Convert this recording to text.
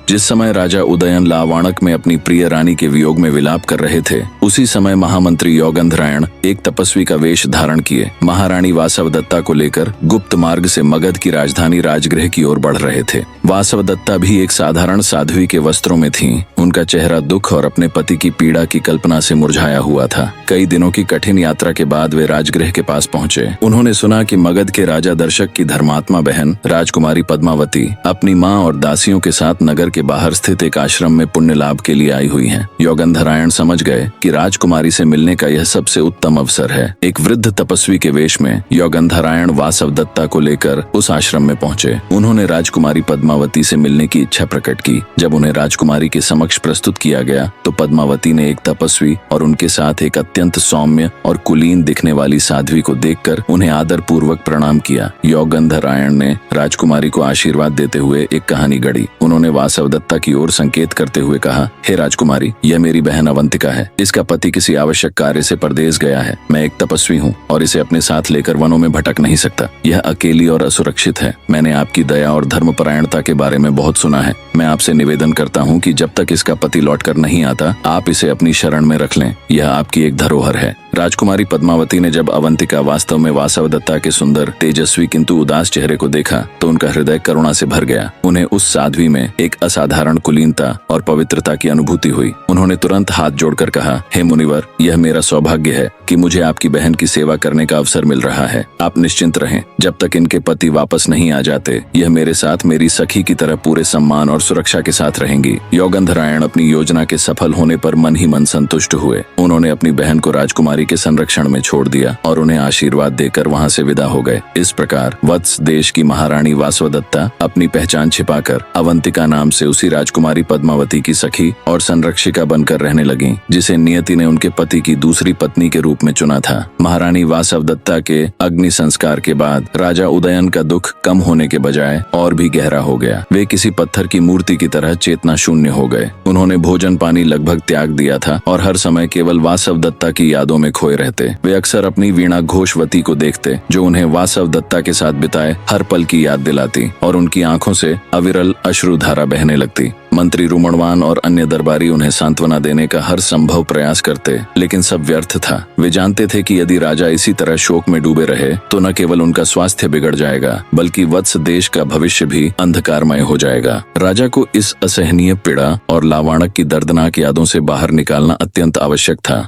जिस समय राजा उदयन लावाणक में अपनी प्रिय रानी के वियोग में विलाप कर रहे थे, उसी समय महामंत्री योगंधरायण एक तपस्वी का वेश धारण किए महारानी वासवदत्ता को लेकर गुप्त मार्ग से मगध की राजधानी राजगृह की ओर बढ़ रहे थे। वासवदत्ता भी एक साधारण साध्वी के वस्त्रों में थीं। उनका चेहरा दुख और अपने पति की पीड़ा की कल्पना से मुरझाया हुआ था। कई दिनों की कठिन यात्रा के बाद वे राजगृह के पास पहुंचे। उन्होंने सुना कि मगध के राजा दर्शक की धर्मात्मा बहन राजकुमारी पद्मावती अपनी माँ और दासियों के साथ नगर के बाहर स्थित एक आश्रम में पुण्य लाभ के लिए आई हुई हैं। योगंधरायण समझ गए कि राजकुमारी से मिलने का यह सबसे उत्तम अवसर है। एक वृद्ध तपस्वी के वेश में योगंधरायण वासवदत्ता को लेकर उस आश्रम में पहुंचे। उन्होंने राजकुमारी पद्मावती से मिलने की इच्छा प्रकट की। जब उन्हें राजकुमारी के समक्ष प्रस्तुत किया गया तो पद्मावती ने एक तपस्वी और उनके साथ एक अत्यंत सौम्य और कुलीन दिखने वाली साध्वी को देखकर उन्हें आदर पूर्वक प्रणाम किया। योगंधरायण ने राजकुमारी को आशीर्वाद देते हुए एक कहानी गढ़ी। उन्होंने वासवदत्ता की ओर संकेत करते हुए कहा, हे राजकुमारी, यह मेरी बहन अवंतिका है। इसका पति किसी आवश्यक कार्य से परदेश गया है। मैं एक तपस्वी हूँ और इसे अपने साथ लेकर वनों में भटक नहीं सकता। यह अकेली और असुरक्षित है। मैंने आपकी दया और धर्मपरायणता के बारे में बहुत सुना है। मैं आपसे निवेदन करता हूँ कि जब तक इसका पति लौटकर नहीं आता, आप इसे अपनी शरण में रख लें। यह आपकी एक धरोहर है। राजकुमारी पद्मावती ने जब अवंतिका वास्तव में वासवदत्ता के सुंदर, तेजस्वी किंतु उदास चेहरे को देखा तो उनका हृदय करुणा से भर गया। उन्हें उस साध्वी में एक असाधारण कुलीनता और पवित्रता की अनुभूति हुई। उन्होंने तुरंत हाथ जोड़कर कहा, हे मुनिवर, यह मेरा सौभाग्य है कि मुझे आपकी बहन की सेवा करने का अवसर मिल रहा है। आप निश्चिंत रहें, जब तक इनके पति वापस नहीं आ जाते, यह मेरे साथ मेरी सखी की तरह पूरे सम्मान और सुरक्षा के साथ रहेंगी। योगंधरायण अपनी योजना के सफल होने पर मन ही मन संतुष्ट हुए। उन्होंने अपनी बहन को राजकुमारी के संरक्षण में छोड़ दिया और उन्हें आशीर्वाद देकर वहां से विदा हो गए। इस प्रकार वत्स देश की महारानी वासवदत्ता अपनी पहचान छिपाकर अवंतिका नाम से उसी राजकुमारी पद्मावती की सखी और संरक्षिका बनकर रहने लगी, जिसे नियति ने उनके पति की दूसरी पत्नी के रूप में चुना था। महारानी वासवदत्ता के अग्नि संस्कार के बाद राजा उदयन का दुख कम होने के बजाय और भी गहरा हो गया। वे किसी पत्थर की मूर्ति की तरह चेतना शून्य हो गए। उन्होंने भोजन पानी लगभग त्याग दिया था और हर समय केवल वासवदत्ता की यादों में खोए रहते। वे अक्सर अपनी वीणा घोषवती को देखते, जो उन्हें वासवदत्ता के साथ बिताए हर पल की याद दिलाती, और उनकी आंखों से अविरल अश्रुधारा बहने लगती। मंत्री रुमणवान और अन्य दरबारी उन्हें सांत्वना देने का हर संभव प्रयास करते, लेकिन सब व्यर्थ था। वे जानते थे कि यदि राजा इसी तरह शोक में डूबे रहे तो न केवल उनका स्वास्थ्य बिगड़ जाएगा, बल्कि वत्स देश का भविष्य भी अंधकारमय हो जाएगा। राजा को इस असहनीय पीड़ा और लावाणक की दर्दनाक यादों से बाहर निकालना अत्यंत आवश्यक था।